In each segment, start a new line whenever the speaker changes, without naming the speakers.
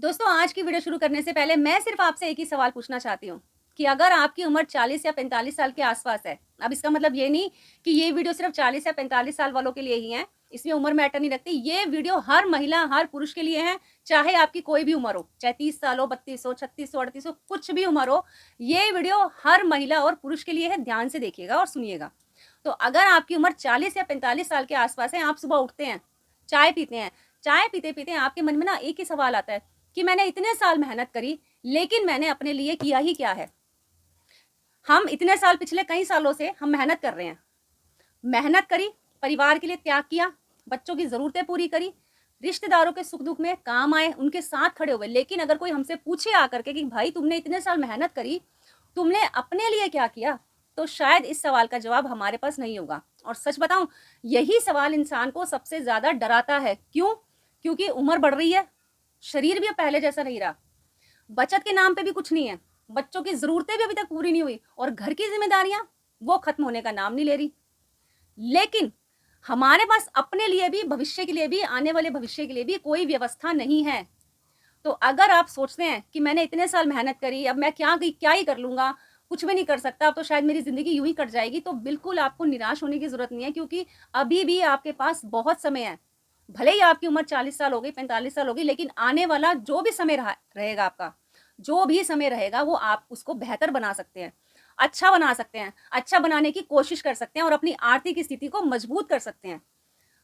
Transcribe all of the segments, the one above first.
दोस्तों, आज की वीडियो शुरू करने से पहले मैं सिर्फ आपसे एक ही सवाल पूछना चाहती हूँ कि अगर आपकी उम्र 40 या 45 साल के आसपास है, अब इसका मतलब ये नहीं कि ये वीडियो सिर्फ 40 या 45 साल वालों के लिए ही है, इसमें उम्र मैटर नहीं रखती। ये वीडियो हर महिला, हर पुरुष के लिए है, चाहे आपकी कोई भी उम्र हो, चाहे 30 साल हो, 32 हो, 36 हो, 38 हो, कुछ भी उम्र हो, ये वीडियो हर महिला और पुरुष के लिए है। ध्यान से देखिएगा और सुनिएगा। तो अगर आपकी उम्र 40 या 45 साल के आसपास है, आप सुबह उठते हैं, चाय पीते हैं, चाय पीते-पीते आपके मन में ना एक ही सवाल आता है कि मैंने इतने साल मेहनत करी, लेकिन मैंने अपने लिए किया ही क्या है? हम इतने साल पिछले कई सालों से हम मेहनत कर रहे हैं। मेहनत करी, परिवार के लिए त्याग किया, बच्चों की ज़रूरतें पूरी करी, रिश्तेदारों के सुख-दुख में काम आए, उनके साथ खड़े हुए। लेकिन अगर कोई हमसे पूछे आकर के कि भाई तुमने इतने साल मेहनत करी, तुमने अपने लिए क्या किया? तो शायद इस सवाल का जवाब हमारे पास नहीं होगा। और सच बताऊँ, यही सवाल इंसान को सबसे ज़्यादा डराता है। क्यों? क्योंकि उम्र बढ़ रही है, शरीर भी अब पहले जैसा नहीं रहा, बचत के नाम पे भी कुछ नहीं है, बच्चों की ज़रूरतें भी अभी तक पूरी नहीं हुई और घर की ज़िम्मेदारियाँ, वो खत्म होने का नाम नहीं ले रही। लेकिन हमारे पास अपने लिए भी, भविष्य के लिए भी, आने वाले भविष्य के लिए भी कोई व्यवस्था नहीं है। तो अगर आप सोचते हैं कि मैंने इतने साल मेहनत करी, अब मैं क्या ही कर लूँगा, कुछ भी नहीं कर सकता, अब तो शायद मेरी ज़िंदगी यूँ ही कट जाएगी, तो बिल्कुल आपको निराश होने की ज़रूरत नहीं है, क्योंकि अभी भी आपके पास बहुत समय है। भले ही आपकी उम्र 40 साल हो गई, 45 साल हो गई, लेकिन आने वाला जो भी समय रहेगा आपका, जो भी समय रहेगा, वो आप उसको बेहतर बना सकते हैं, अच्छा बना सकते हैं, अच्छा बनाने की कोशिश कर सकते हैं और अपनी आर्थिक स्थिति को मजबूत कर सकते हैं।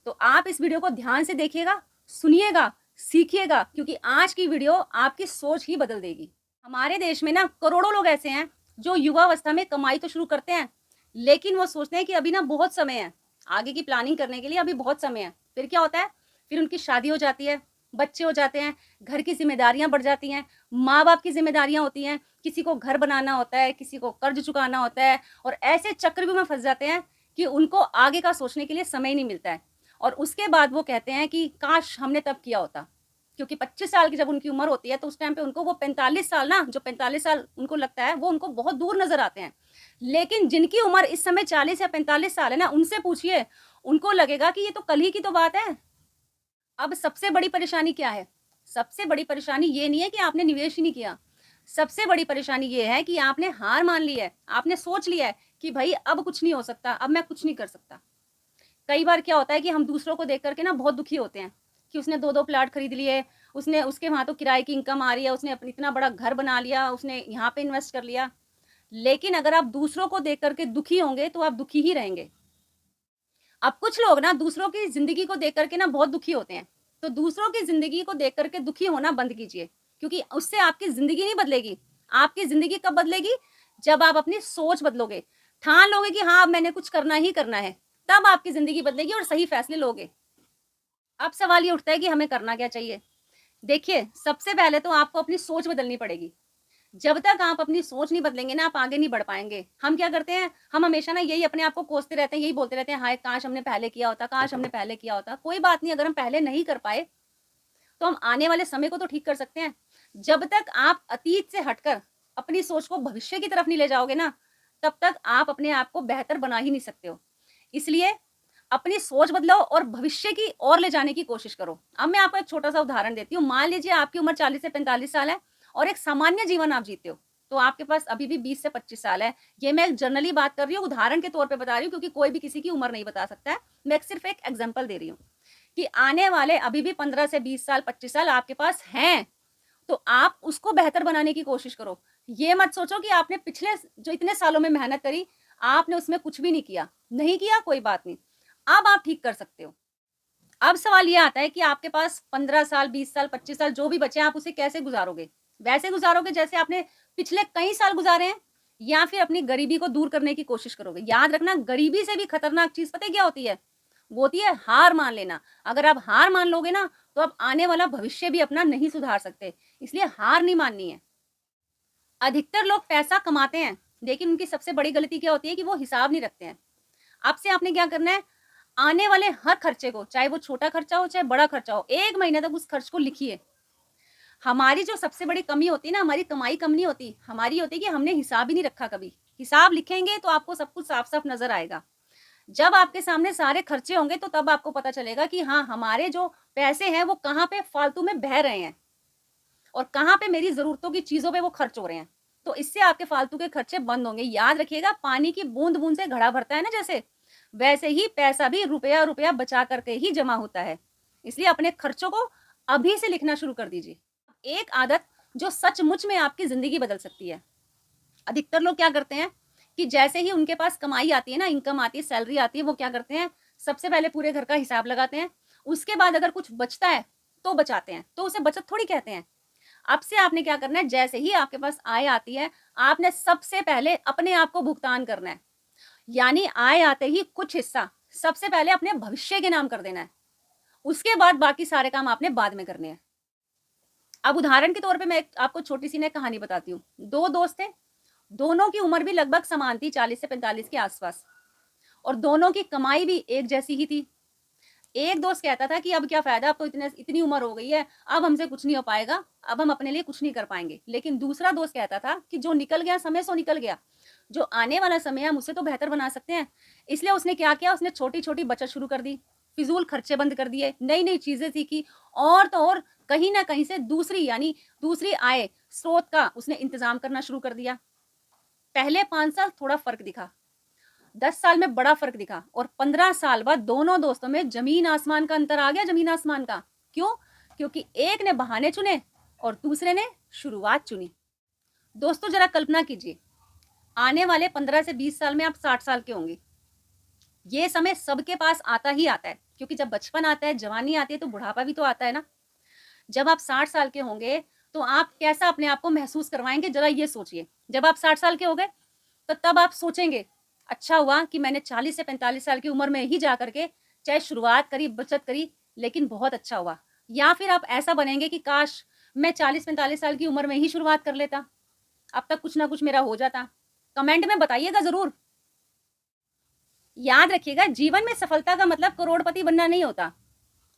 तो आप इस वीडियो को ध्यान से देखिएगा, सुनिएगा, सीखिएगा, क्योंकि आज की वीडियो आपकी सोच ही बदल देगी। हमारे देश में ना करोड़ों लोग ऐसे हैं जो युवावस्था में कमाई तो शुरू करते हैं, लेकिन वो सोचते हैं कि अभी ना बहुत समय है, आगे की प्लानिंग करने के लिए अभी बहुत समय है। फिर क्या होता है? फिर उनकी शादी हो जाती है, बच्चे हो जाते हैं, घर की ज़िम्मेदारियाँ बढ़ जाती हैं, माँ-बाप की ज़िम्मेदारियाँ होती हैं, किसी को घर बनाना होता है, किसी को कर्ज़ चुकाना होता है और ऐसे चक्रव्यूह में फँस जाते हैं कि उनको आगे का सोचने के लिए समय ही नहीं मिलता है। और उसके बाद वो कहते हैं कि काश हमने तब किया होता। क्योंकि 25 साल की जब उनकी उम्र होती है, तो उस टाइम पे उनको वो 45 साल ना, जो 45 साल उनको लगता है, वो उनको बहुत दूर नज़र आते हैं। लेकिन जिनकी उम्र इस समय 40 या 45 साल है ना, उनसे पूछिए, उनको लगेगा कि ये तो कल ही की तो बात है। अब सबसे बड़ी परेशानी क्या है? सबसे बड़ी परेशानी ये नहीं है कि आपने निवेश ही नहीं किया। सबसे बड़ी परेशानी ये है कि आपने हार मान ली है। आपने सोच लिया है कि भई अब कुछ नहीं हो सकता, अब मैं कुछ नहीं कर सकता। कई बार क्या होता है कि हम दूसरों को देख कर के ना बहुत दुखी होते हैं कि उसने 2-2 प्लॉट खरीद लिए, उसने उसके वहाँ तो किराए की इनकम आ रही है, उसने अपना इतना बड़ा घर बना लिया, उसने यहाँ पे इन्वेस्ट कर लिया। लेकिन अगर आप दूसरों को देख कर के दुखी होंगे, तो आप दुखी ही रहेंगे। अब कुछ लोग ना दूसरों की ज़िंदगी को देख कर के ना बहुत दुखी होते हैं। तो दूसरों की ज़िंदगी को देख कर के दुखी होना बंद कीजिए, क्योंकि उससे आपकी ज़िंदगी नहीं बदलेगी। आपकी ज़िंदगी कब बदलेगी? जब आप अपनी सोच बदलोगे। ठान लोगे कि हाँ, अब मैंने कुछ करना ही करना है, तब आपकी ज़िंदगी बदलेगी और सही फैसले लोगे। अब सवाल ये उठता है कि हमें करना क्या चाहिए? देखिए, सबसे पहले तो आपको अपनी सोच बदलनी पड़ेगी। जब तक आप अपनी सोच नहीं बदलेंगे ना, आप आगे नहीं बढ़ पाएँगे। हम क्या करते हैं, हम हमेशा ना यही अपने आप को कोसते रहते हैं, यही बोलते रहते हैं, हाय काश हमने पहले किया होता, काश हमने पहले किया होता। कोई बात नहीं, अगर हम पहले नहीं कर पाए, तो हम आने वाले समय को तो ठीक कर सकते हैं। जब तक आप अतीत से हटकर अपनी सोच को भविष्य की तरफ नहीं ले जाओगे ना, तब तक आप अपने आप को बेहतर बना ही नहीं सकते हो। इसलिए अपनी सोच बदलो और भविष्य की ओर ले जाने की कोशिश करो। अब मैं आपको एक छोटा-सा उदाहरण देती हूँ। मान लीजिए आपकी उम्र 40 से 45 साल है और एक सामान्य जीवन आप जीते हो, तो आपके पास अभी भी 20 से 25 साल है। ये मैं एक जनरली बात कर रही हूँ, उदाहरण के तौर पे बता रही हूँ, क्योंकि कोई भी किसी की उम्र नहीं बता सकता है। मैं एक सिर्फ़ एक एग्ज़ाम्पल दे रही हूँ कि आने वाले अभी भी 15 से 20 साल, 25 साल आपके पास हैं, तो आप उसको बेहतर बनाने की कोशिश करो। ये मत सोचो कि आपने पिछले जो इतने सालों में मेहनत करी, आपने उसमें कुछ भी नहीं किया। नहीं किया, कोई बात नहीं। अब आप ठीक कर सकते हो। अब सवाल ये आता है कि आपके पास 15 साल, 20 साल, 25 साल जो भी बचे हैं, आप उसे कैसे गुज़ारोगे? वैसे गुज़ारोगे जैसे आपने पिछले कई साल गुज़ारे हैं, या फिर अपनी गरीबी को दूर करने की कोशिश करोगे? याद रखना, गरीबी से भी खतरनाक चीज़ पता है क्या होती है? वो होती है हार मान लेना। अगर आप हार मान लोगे ना, तो आप आने वाला भविष्य भी अपना नहीं सुधार सकते। इसलिए हार नहीं माननी है। अधिकतर लोग पैसा कमाते हैं, लेकिन उनकी सबसे बड़ी गलती क्या होती है कि वो हिसाब नहीं रखते हैं। अब से आपने क्या करना है, आने वाले हर खर्चे को, चाहे वो छोटा खर्चा हो, चाहे बड़ा खर्चा हो, 1 महीने तक उस खर्च को लिखिए। हमारी जो सबसे बड़ी कमी होती है ना, हमारी कमाई कम नहीं होती, हमारी होती है कि हमने हिसाब ही नहीं रखा कभी। हिसाब लिखेंगे तो आपको सब कुछ साफ-साफ नज़र आएगा। जब आपके सामने सारे खर्चे होंगे, तो तब आपको पता चलेगा कि हाँ, हमारे जो पैसे हैं वो कहाँ पे फालतू में बह रहे हैं। और कहाँ पे मेरी ज़रूरतों की चीज़ों पे वो खर्च हो रहे हैं। तो इससे आपके फालतू के खर्चे बंद होंगे। याद रखिएगा, पानी की बूँद-बूँद से घड़ा भरता है ना जैसे, वैसे ही पैसा भी रुपया-रुपया बचा करके ही जमा होता है। इसलिए अपने खर्चों को अभी से लिखना शुरू कर दीजिए। एक आदत जो सचमुच में आपकी ज़िंदगी बदल सकती है। अधिकतर लोग क्या करते हैं कि जैसे ही उनके पास कमाई आती है ना, इनकम आती है, सैलरी आती है, वो क्या करते हैं, सबसे पहले पूरे घर का हिसाब लगाते हैं। उसके बाद अगर कुछ बचता है तो बचाते हैं, तो उसे बचत थोड़ी कहते हैं। अब से आपने क्या करना है, जैसे ही आपके पास आय आती है, आपने सबसे पहले अपने आप को भुगतान करना है। यानी आय आते ही कुछ हिस्सा सबसे पहले अपने भविष्य के नाम कर देना है। उसके बाद बाकी सारे काम आपने बाद में करने हैं। अब उदाहरण के तौर पे मैं आपको छोटी सी ना कहानी बताती हूँ। 2 दोस्त थे, दोनों की उम्र भी लगभग समान थी, 40 से 45 के आसपास, और दोनों की कमाई भी एक जैसी ही थी। एक दोस्त कहता था कि अब क्या फ़ायदा, अब तो इतनी उम्र हो गई है, अब हमसे कुछ नहीं हो पाएगा, अब हम अपने लिए कुछ नहीं कर पाएँगे। लेकिन दूसरा दोस्त कहता था कि जो निकल गया समय सो निकल गया, जो आने वाला समय है हम उसे तो बेहतर बना सकते हैं। इसलिए उसने क्या किया, उसने छोटी-छोटी बचत शुरू कर दी, फिज़ूल खर्चे बंद कर दिए, नई-नई चीज़ें सीखी, और तो और कहीं न कहीं से दूसरी आय स्रोत का उसने इंतज़ाम करना शुरू कर दिया। पहले 5 साल थोड़ा फ़र्क दिखा, 10 साल में बड़ा फ़र्क दिखा, और 15 साल बाद दोनों दोस्तों में ज़मीन-आसमान का अंतर आ गया, ज़मीन-आसमान का। क्यों? क्योंकि एक ने बहाने चुने और दूसरे ने शुरुआत चुनी। दोस्तों ज़रा कल्पना कीजिए, आने वाले 15 से 20 साल में आप 60 साल के होंगे। ये समय सबके पास आता ही आता है, क्योंकि जब बचपन आता है, जवानी आती है, तो बुढ़ापा भी तो आता है ना। जब आप 60 साल के होंगे, तो आप कैसा अपने आप को महसूस करवाएँगे, ज़रा ये सोचिए। जब आप 60 साल के हो गए, तो तब आप सोचेंगे, अच्छा हुआ कि मैंने 40 से 45 साल की उम्र में ही जा कर के चाहे शुरुआत करी, बचत करी, लेकिन बहुत अच्छा हुआ। या फिर आप ऐसा बनेंगे कि काश मैं 40-45 साल की उम्र में ही शुरुआत कर लेता, अब तक कुछ ना कुछ मेरा हो जाता। कमेंट में बताइएगा ज़रूर। याद रखिएगा, जीवन में सफलता का मतलब करोड़पति बनना नहीं होता।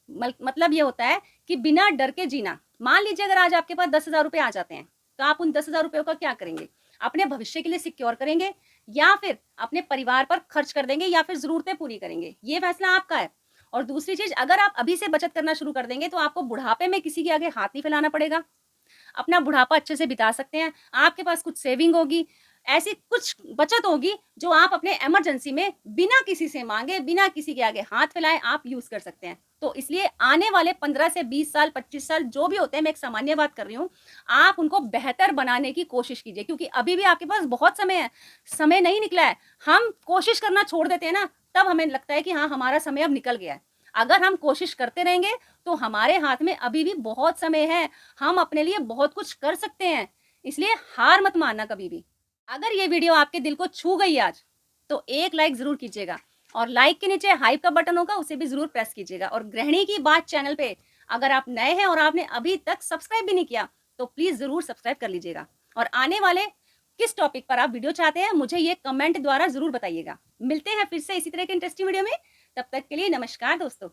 मतलब ये होता है कि बिना डर के जीना। मान लीजिए अगर आज आपके पास 10,000 रुपए आ जाते हैं, तो आप उन 10,000 रुपयों का क्या करेंगे? अपने भविष्य के लिए सिक्योर करेंगे, या फिर अपने परिवार पर खर्च कर देंगे, या फिर ज़रूरतें पूरी करेंगे? ये फैसला आपका है। और दूसरी चीज़, अगर आप अभी से बचत करना शुरू कर देंगे, तो आपको बुढ़ापे में किसी के आगे हाथ नहीं फैलाना पड़ेगा। अपना बुढ़ापा अच्छे से बिता सकते हैं। आपके पास कुछ सेविंग होगी, ऐसी कुछ बचत होगी जो आप अपने इमरजेंसी में बिना किसी से माँगे, बिना किसी के आगे हाथ फैलाए आप यूज़ कर सकते हैं। तो इसलिए आने वाले 15 से 20 साल, 25 साल जो भी होते हैं, मैं एक सामान्य बात कर रही हूँ, आप उनको बेहतर बनाने की कोशिश कीजिए, क्योंकि अभी भी आपके पास बहुत समय है, समय नहीं निकला है। हम कोशिश करना छोड़ देते हैं ना, तब हमें लगता है कि हाँ, हमारा समय अब निकल गया है। अगर हम कोशिश करते रहेंगे, तो हमारे हाथ में अभी भी बहुत समय है, हम अपने लिए बहुत कुछ कर सकते हैं। इसलिए हार मत मानना कभी भी। अगर ये वीडियो आपके दिल को छू गई आज, तो एक लाइक ज़रूर कीजिएगा, और लाइक के नीचे हाइप का बटन होगा, उसे भी ज़रूर प्रेस कीजिएगा। और गृहिणी की बात चैनल पे अगर आप नए हैं और आपने अभी तक सब्सक्राइब भी नहीं किया, तो प्लीज़ ज़रूर सब्सक्राइब कर लीजिएगा। और आने वाले किस टॉपिक पर आप वीडियो चाहते हैं, मुझे ये कमेंट द्वारा ज़रूर बताइएगा। मिलते हैं फिर से इसी तरह के इंटरेस्टिंग वीडियो में। तब तक के लिए नमस्कार दोस्तों।